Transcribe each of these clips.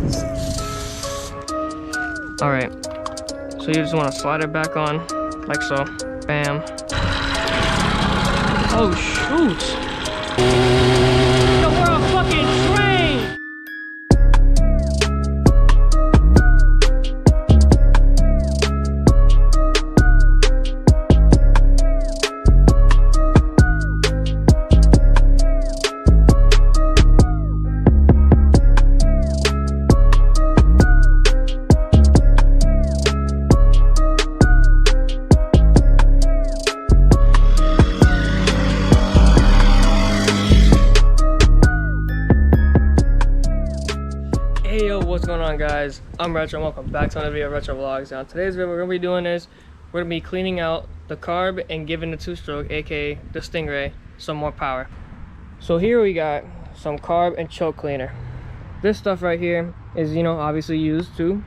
All right, so you just want to slide it back on like so. Bam. Oh shoot. Yo, we're on fucking train. Hey yo, what's going on guys? I'm Retro and welcome back to another video of Retro Vlogs. Now today's video we're going to be doing is we're going to be cleaning out the carb and giving the two-stroke, aka the Stingray, some more power. So here we got some carb and choke cleaner. This stuff right here is, you know, obviously used to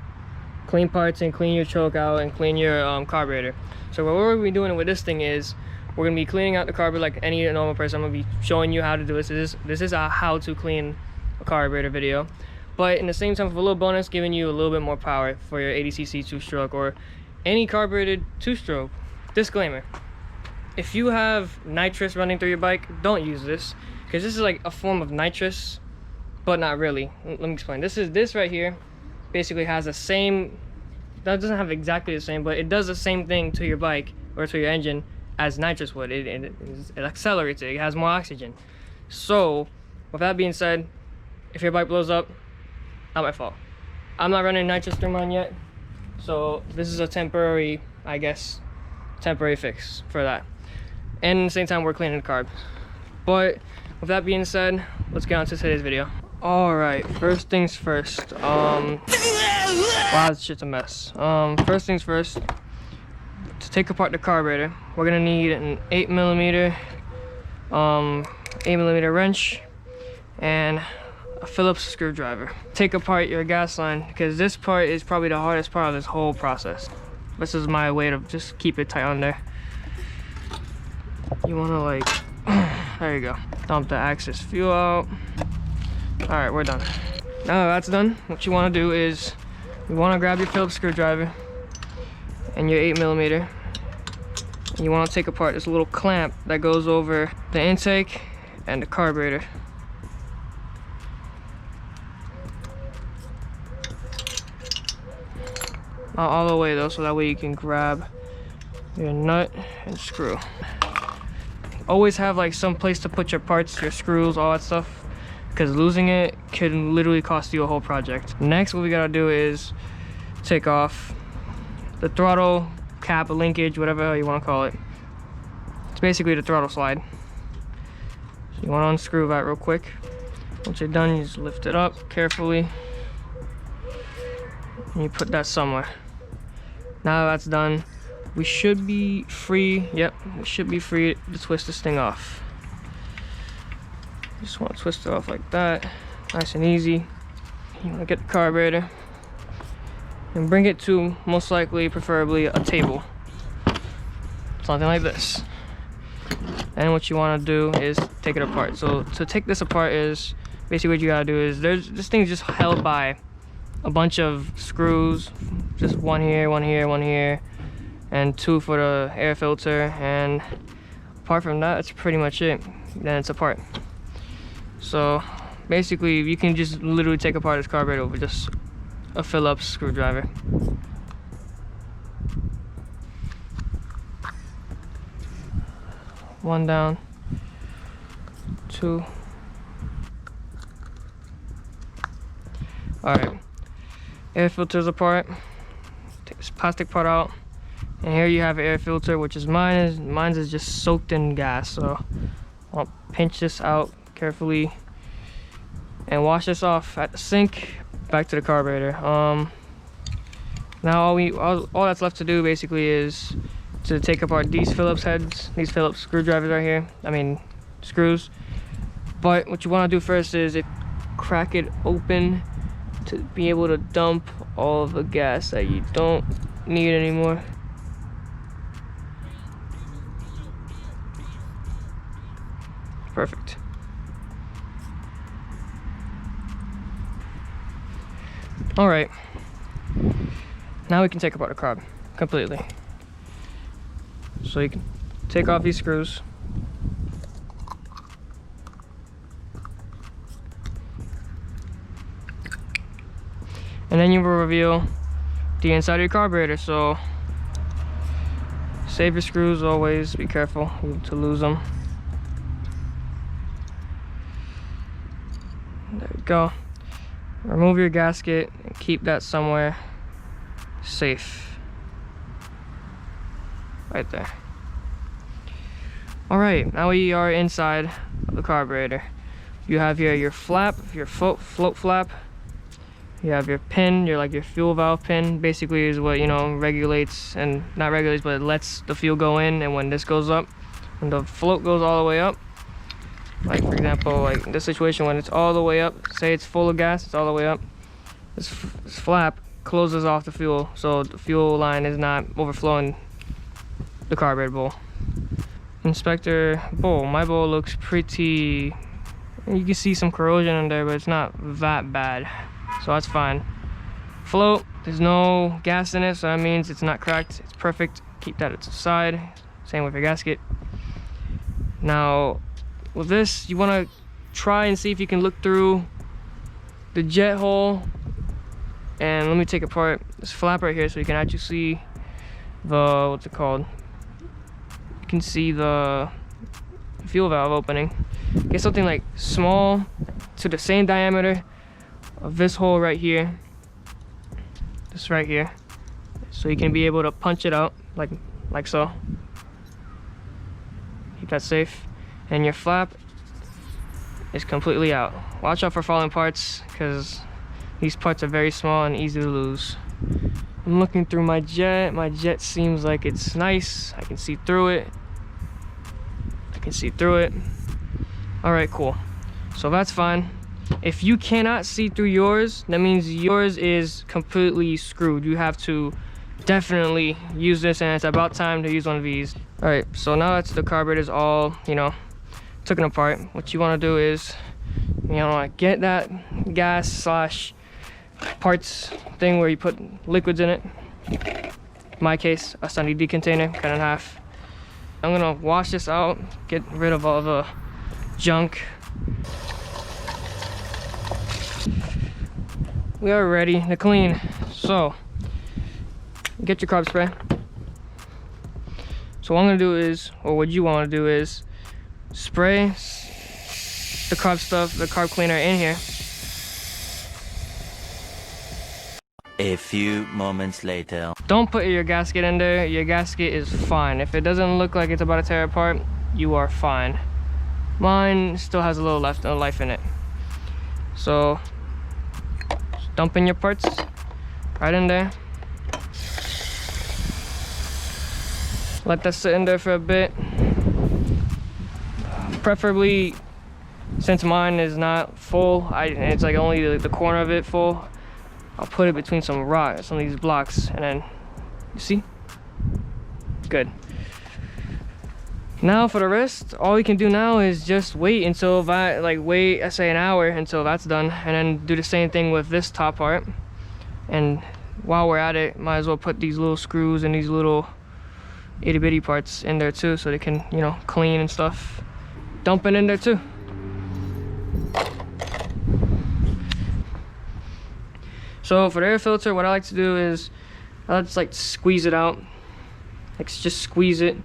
clean parts and clean your choke out and clean your carburetor. So what we're going to be doing with this thing is we're going to be cleaning out the carburetor like any normal person. I'm going to be showing you how to do this. This is a how to clean a carburetor video. But in the same time, for a little bonus, giving you a little bit more power for your 80cc two-stroke or any carbureted two-stroke. Disclaimer: if you have nitrous running through your bike, don't use this, because this is like a form of nitrous, but not really. Let me explain. This right here basically has the same. That doesn't have exactly the same, but it does the same thing to your bike or to your engine as nitrous would. It accelerates it. It has more oxygen. So, with that being said, if your bike blows up, not my fault. I'm not running nitrous through mine yet, so this is a temporary, I guess, temporary fix for that. And at the same time, we're cleaning the carb. But with that being said, let's get on to today's video. All right, first things first. Wow, this shit's a mess. First things first. To take apart the carburetor, we're gonna need an 8mm wrench and a Phillips screwdriver. Take apart your gas line, because this part is probably the hardest part of this whole process. This is my way to just keep it tight on there. You want to like, there you go. Dump the excess fuel out. All right, we're done. Now that that's done, what you want to do is you want to grab your Phillips screwdriver and your 8mm. And you want to take apart this little clamp that goes over the intake and the carburetor. Not all the way though, so that way you can grab your nut and screw. Always have like some place to put your parts, your screws, all that stuff, because losing it can literally cost you a whole project. Next, what we gotta do is take off the throttle cap, linkage, whatever you want to call it. It's basically the throttle slide. So you want to unscrew that real quick. Once you're done, you just lift it up carefully and you put that somewhere. Now that's done, we should be free. Yep, we should be free to twist this thing off. Just want to twist it off like that, nice and easy. You want to get the carburetor and bring it to, most likely, preferably, a table, something like this. And what you want to do is take it apart. So to take this apart is basically what you gotta do is this thing's just held by a bunch of screws, just one here, one here, one here, and two for the air filter, and apart from that, that's pretty much it. Then it's apart. So basically you can just literally take apart this carburetor with just a Phillips screwdriver. One down, two. All right. Air filters apart. Take this plastic part out, and here you have an air filter, which is mine's is just soaked in gas. So I'll pinch this out carefully and wash this off at the sink. Back to the carburetor. Now all that's left to do basically is to take apart these Phillips heads, these Phillips screwdrivers right here. I mean screws. But what you want to do first is crack it open to be able to dump all of the gas that you don't need anymore. Perfect. All right, now we can take apart the carb completely. So you can take off these screws. And then you will reveal the inside of your carburetor. So save your screws always, be careful to lose them. There you go. Remove your gasket and keep that somewhere safe. Right there. Alright, now we are inside of the carburetor. You have here your flap, your float flap. You have your pin, your fuel valve pin. Basically is what, you know, regulates, and not regulates, but it lets the fuel go in. And when this goes up, when the float goes all the way up, like for example, like this situation, when it's all the way up, say it's full of gas, it's all the way up, this flap closes off the fuel, so the fuel line is not overflowing the carburetor bowl. Inspector bowl, my bowl looks pretty, you can see some corrosion in there, but it's not that bad, so that's fine. Float, there's no gas in it, so that means it's not cracked, it's perfect. Keep that at the side. Same with your gasket. Now with this, you want to try and see if you can look through the jet hole. And let me take apart this flap right here so you can actually see the, what's it called? You can see the fuel valve opening. Get something like small to the same diameter of this hole right here. This right here. So you can be able to punch it out like so. Keep that safe. And your flap is completely out. Watch out for falling parts, because these parts are very small and easy to lose. I'm looking through my jet. My jet seems like it's nice. I can see through it. I can see through it. All right, cool. So that's fine. If you cannot see through yours, that means yours is completely screwed. You have to definitely use this, and it's about time to use one of these. All right, so now that the carburetor is all, you know, taken apart, what you want to do is, you know, get that gas slash parts thing where you put liquids in it. In my case, a Sunny D container, cut in half. I'm gonna wash this out, get rid of all the junk. We are ready to clean. So get your carb spray. So what I'm gonna do is, or what you want to do is, spray the carb stuff, the carb cleaner in here. A few moments later. Don't put your gasket in there. Your gasket is fine. If it doesn't look like it's about to tear apart, you are fine. Mine still has a little life in it. So dump in your parts right in there. Let that sit in there for a bit. Preferably, since mine is not full, it's like only the corner of it full, I'll put it between some rocks, some of these blocks, and then, you see? Good. Now for the rest, all we can do now is just wait until wait, I say an hour until that's done, and then do the same thing with this top part. And while we're at it, might as well put these little screws and these little itty bitty parts in there too, so they can, you know, clean and stuff. Dump it in there too. So for the air filter, what I like to do is I just like squeeze it out. Like just squeeze it.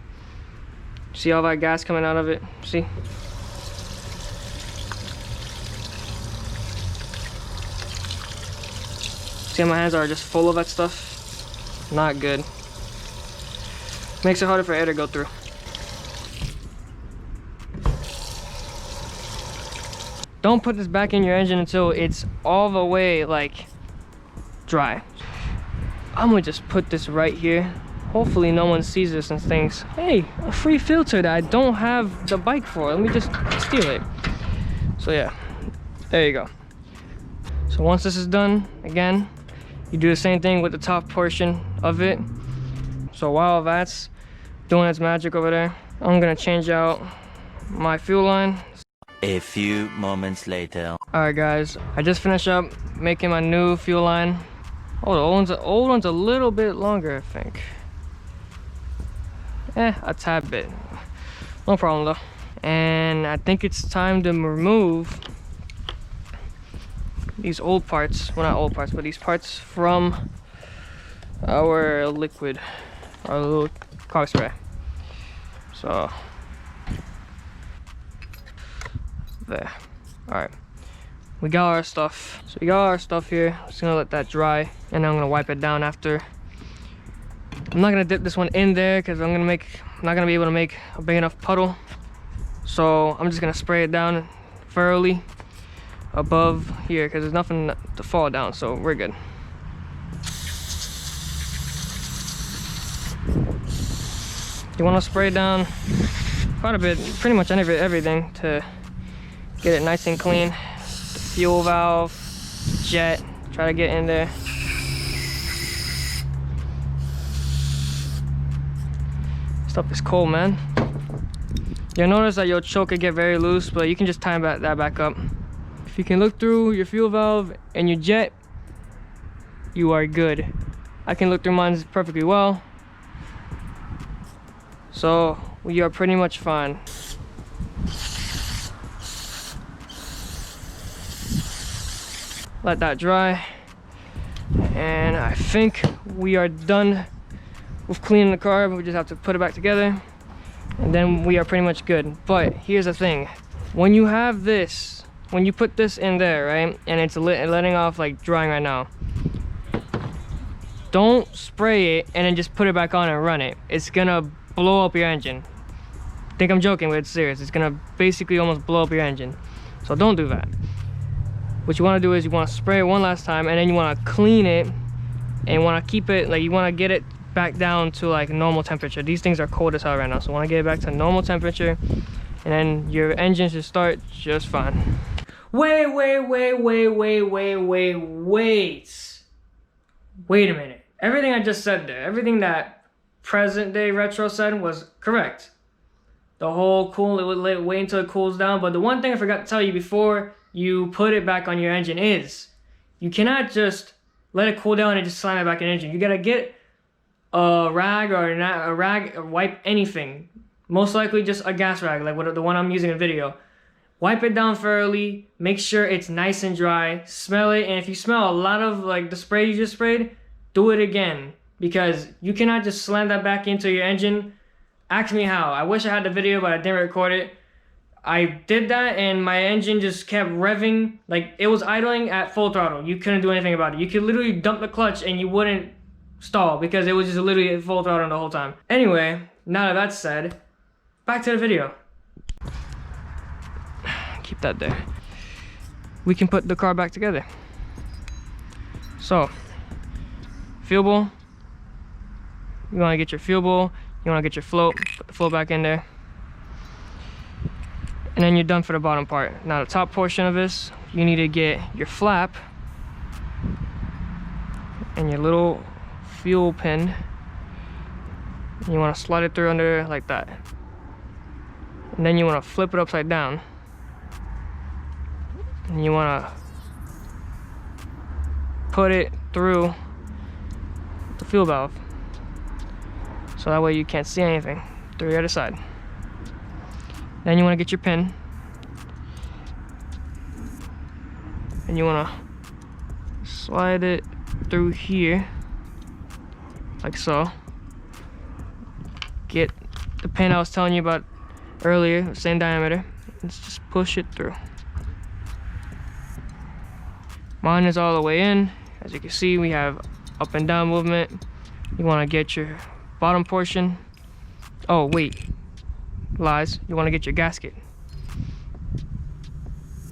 See all that gas coming out of it? See? See how my hands are just full of that stuff? Not good. Makes it harder for air to go through. Don't put this back in your engine until it's all the way like dry. I'm gonna just put this right here. Hopefully no one sees this and thinks, hey, a free filter that I don't have the bike for. Let me just steal it. So yeah, there you go. So once this is done, again, you do the same thing with the top portion of it. So while that's doing its magic over there, I'm gonna change out my fuel line. A few moments later. All right guys, I just finished up making my new fuel line. Oh, the old one's a little bit longer, I think. A tad bit. No problem though. And I think it's time to remove these old parts. Well, not old parts, but these parts from our liquid, our little carb spray. So there. All right, we got our stuff. So we got our stuff here. Just gonna let that dry, and then I'm gonna wipe it down after. I'm not gonna dip this one in there because I'm not gonna be able to make a big enough puddle. So I'm just gonna spray it down thoroughly above here because there's nothing to fall down, so we're good. You want to spray down quite a bit, pretty much everything to get it nice and clean. The fuel valve, jet, try to get in there. Stuff is cold, man. You'll notice that your choke could get very loose, but you can just tie that back up. If you can look through your fuel valve and your jet, you are good. I can look through mine perfectly well. So we are pretty much fine. Let that dry. And I think we are done with cleaning the carb. We just have to put it back together. And then we are pretty much good. But here's the thing. When you have this, when you put this in there, right? And it's letting off, like drying right now. Don't spray it and then just put it back on and run it. It's gonna blow up your engine. I think I'm joking, but it's serious. It's gonna basically almost blow up your engine. So don't do that. What you wanna do is you wanna spray it one last time and then you wanna clean it and you wanna keep it, like you wanna get it back down to like normal temperature. These things are cold as hell right now, so want to get it back to normal temperature, and then your engine should start just fine. Wait a minute. Everything I just said there, everything that present day retro said was correct. The whole wait until it cools down, but the one thing I forgot to tell you before you put it back on your engine is you cannot just let it cool down and just slam it back in the engine. You gotta get a rag or a rag or wipe anything, most likely just a gas rag like the one I'm using in the video. Wipe it down thoroughly, make sure it's nice and dry, smell it, and if you smell a lot of like the spray you just sprayed, do it again, because you cannot just slam that back into your engine. Ask me how. I wish I had the video, but I didn't record it. I did that and my engine just kept revving, like it was idling at full throttle. You couldn't do anything about it. You could literally dump the clutch and you wouldn't stall because it was just literally at full throttle the whole time. Anyway, now that that's said, back to the video. Keep that there. We can put the car back together. So, fuel bowl. You want to get your fuel bowl. You want to get your float. Put the float back in there. And then you're done for the bottom part. Now the top portion of this, you need to get your flap and your little fuel pin. You want to slide it through under like that, and then you want to flip it upside down, and you want to put it through the fuel valve so that way you can't see anything through the other side. Then you want to get your pin and you want to slide it through here like so. Get the pin I was telling you about earlier, same diameter. Let's just push it through. Mine is all the way in. As you can see, we have up and down movement. You want to get your bottom portion. Oh wait, lies. You want to get your gasket.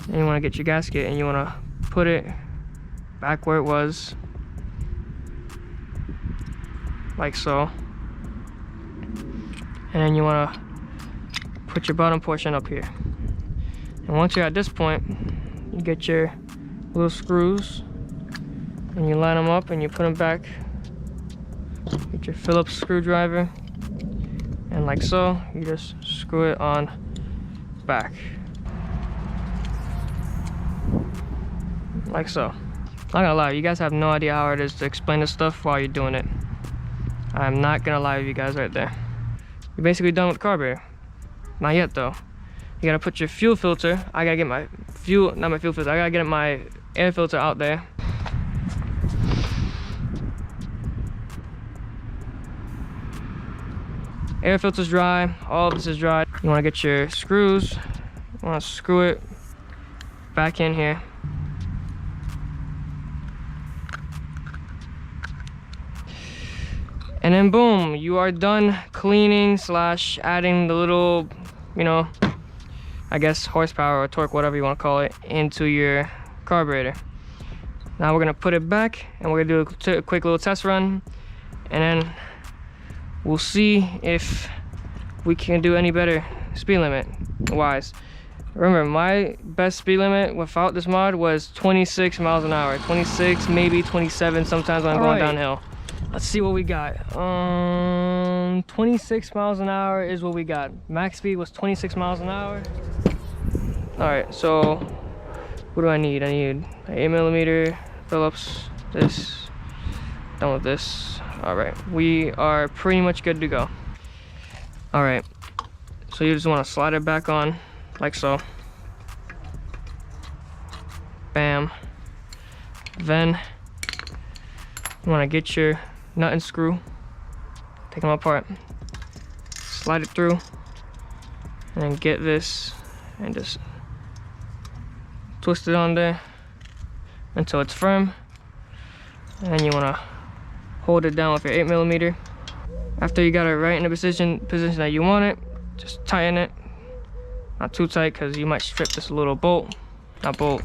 And you want to get your gasket and you want to put it back where it was, like so. And then you want to put your bottom portion up here. And once you're at this point, you get your little screws and you line them up and you put them back. Get your Phillips screwdriver, and like so, you just screw it on back. Like so. not gonna lie, you guys have no idea how hard it is to explain this stuff while you're doing it. I'm not gonna lie to you guys right there. You're basically done with the carburetor. Not yet though. You gotta put your fuel filter. I gotta get my fuel, not my fuel filter, I gotta get my air filter out there. Air filter's dry, all of this is dry. You wanna get your screws, you wanna screw it back in here. And then boom, you are done cleaning slash adding the little, you know, I guess horsepower or torque, whatever you want to call it, into your carburetor. Now we're gonna put it back and we're gonna do a quick little test run, and then we'll see if we can do any better speed limit wise. Remember, my best speed limit without this mod was 26 miles an hour, 26, maybe 27 sometimes when I'm going downhill. Let's see what we got. 26 miles an hour is what we got. Max speed was 26 miles an hour. All right, so what do I need? I need an 8mm Phillips, this, done with this. All right, we are pretty much good to go. All right, so you just wanna slide it back on like so. Bam. Then you wanna get your nut and screw, take them apart, slide it through, and then get this and just twist it on there until it's firm. And then you want to hold it down with your 8mm. After you got it right in the position that you want it, just tighten it, not too tight because you might strip this little bolt, not bolt,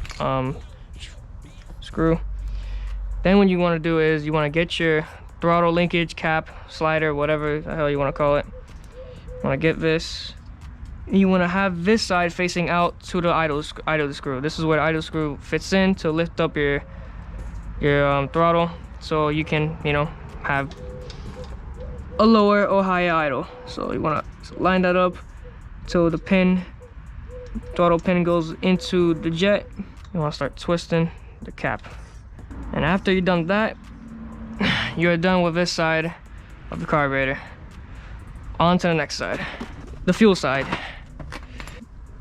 screw. Then what you want to do is you want to get your throttle linkage cap, slider, whatever the hell you want to call it. You want to get this. You want to have this side facing out to the idle screw. This is where the idle screw fits in to lift up your throttle, so you can, you know, have a lower or higher idle. So you want to line that up till the throttle pin goes into the jet. You want to start twisting the cap. And after you're done that, you're done with this side of the carburetor. On to the next side, the fuel side.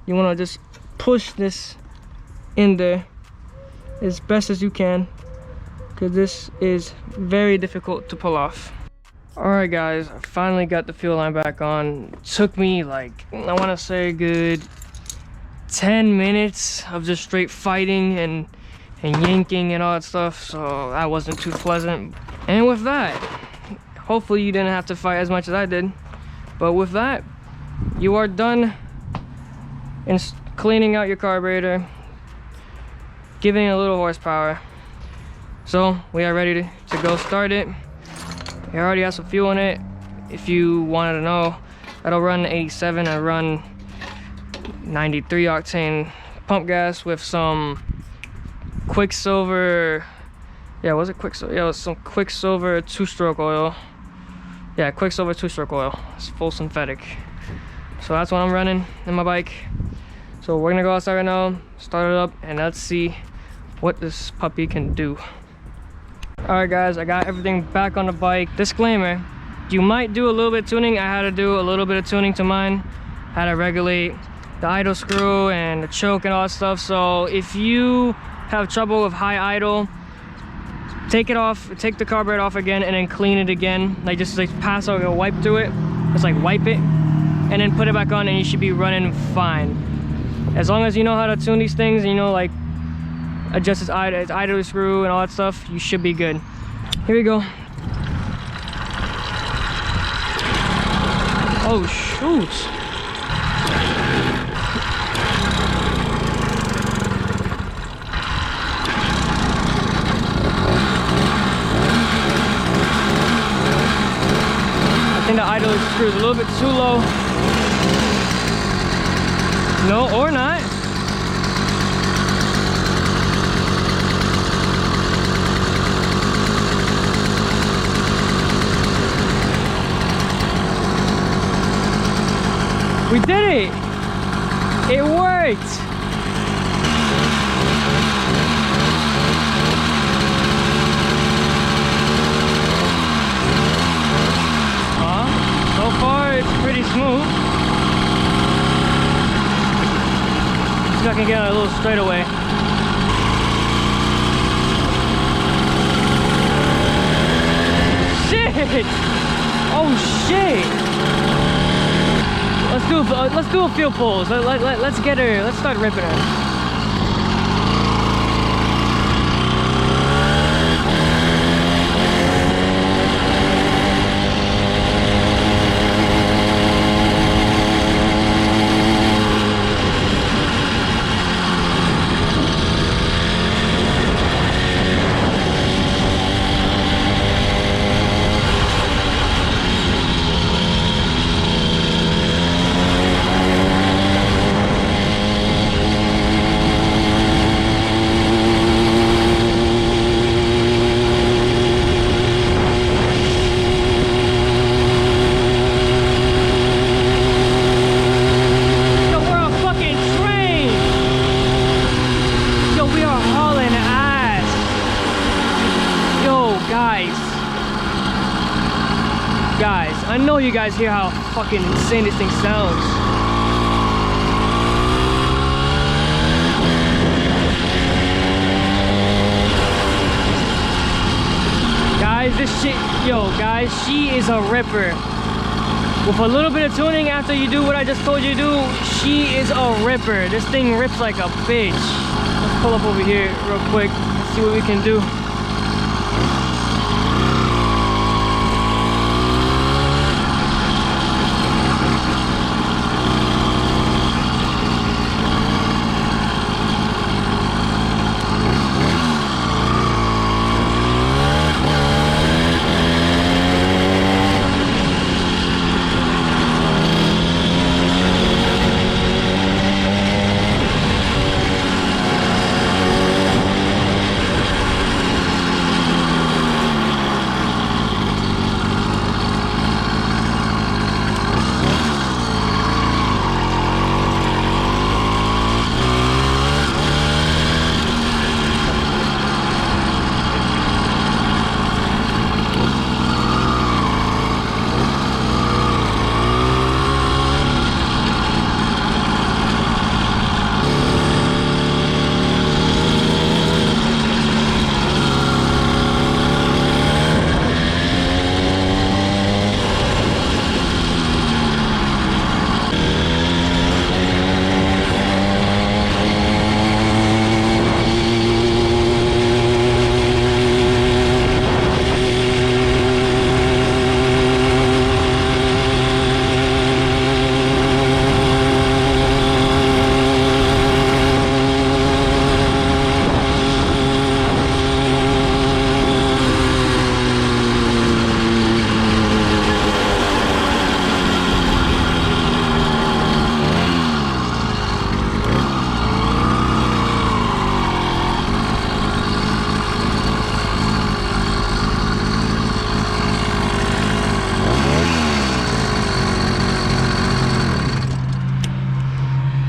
You want to just push this in there as best as you can, because this is very difficult to pull off. All right guys, I finally got the fuel line back on. It took me like, I want to say a good 10 minutes of just straight fighting and yanking and all that stuff, so that wasn't too pleasant. And with that, hopefully you didn't have to fight as much as I did, but with that, you are done in cleaning out your carburetor, giving it a little horsepower. So we are ready to go start it. It already has some fuel in it. If you wanted to know, that'll run 87 and run 93 octane pump gas with some Quicksilver, yeah, was it Quicksilver? Yeah, it was some Quicksilver 2-stroke oil. Yeah, Quicksilver 2-stroke oil. It's full synthetic. So that's what I'm running in my bike. So we're gonna go outside right now, start it up, and let's see what this puppy can do. All right guys, I got everything back on the bike. Disclaimer, you might do a little bit of tuning. I had to do a little bit of tuning to mine. I had to regulate the idle screw and the choke and all that stuff. So if you have trouble with high idle, take it off, take the carburetor off again, and then clean it again. Like just like pass over, wipe through it, just like wipe it, and then put it back on, and you should be running fine. As long as you know how to tune these things, and you know, like adjust its idle screw and all that stuff, you should be good. Here we go. Oh shoot. I think the idle screw is a little bit too low. No, or not. We did it! It worked! I can get a little straightaway. Shit! Oh shit! Let's do a few pulls. Let's get her. Let's start ripping her. Guys, I know you guys hear how fucking insane this thing sounds. Guys, this shit, yo, guys, she is a ripper. With a little bit of tuning after you do what I just told you to do, she is a ripper. This thing rips like a bitch. Let's pull up over here real quick and see what we can do.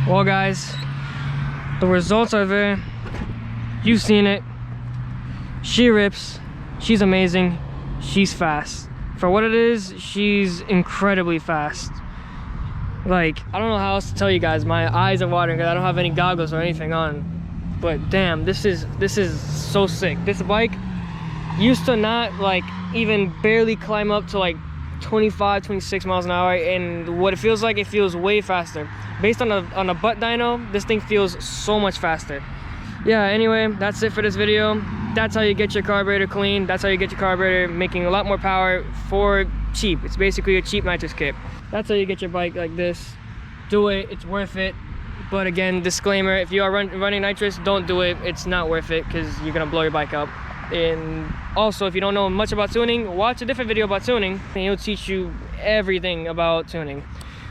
Well guys, the results are there. You've seen it. She rips. She's amazing. She's fast. For what it is, she's incredibly fast. Like, I don't know how else to tell you guys. My eyes are watering because I don't have any goggles or anything on. But damn, this is so sick. This bike used to not like even barely climb up to like 25, 26 miles an hour, and what it feels like, it feels way faster. Based on a butt dyno, this thing feels so much faster. Yeah, anyway, that's it for this video. That's how you get your carburetor clean. That's how you get your carburetor making a lot more power for cheap. It's basically a cheap nitrous kit. That's how you get your bike like this. Do it, it's worth it. But again, disclaimer, if you are running nitrous, don't do it. It's not worth it because you're gonna blow your bike up. And also, if you don't know much about tuning, watch a different video about tuning and it'll teach you everything about tuning.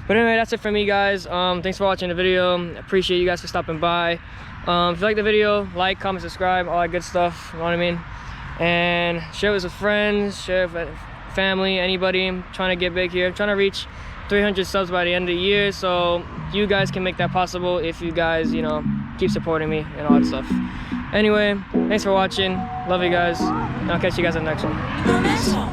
But anyway, that's it for me, guys. Thanks for watching the video. Appreciate you guys for stopping by. If you like the video, like, comment, subscribe, all that good stuff, you know what I mean? And share it with friends, share it with family, anybody. I'm trying to get big here. I'm trying to reach 300 subs by the end of the year, so you guys can make that possible if you guys, you know, keep supporting me and all that stuff. Anyway, thanks for watching. Love you guys. And I'll catch you guys in the next one.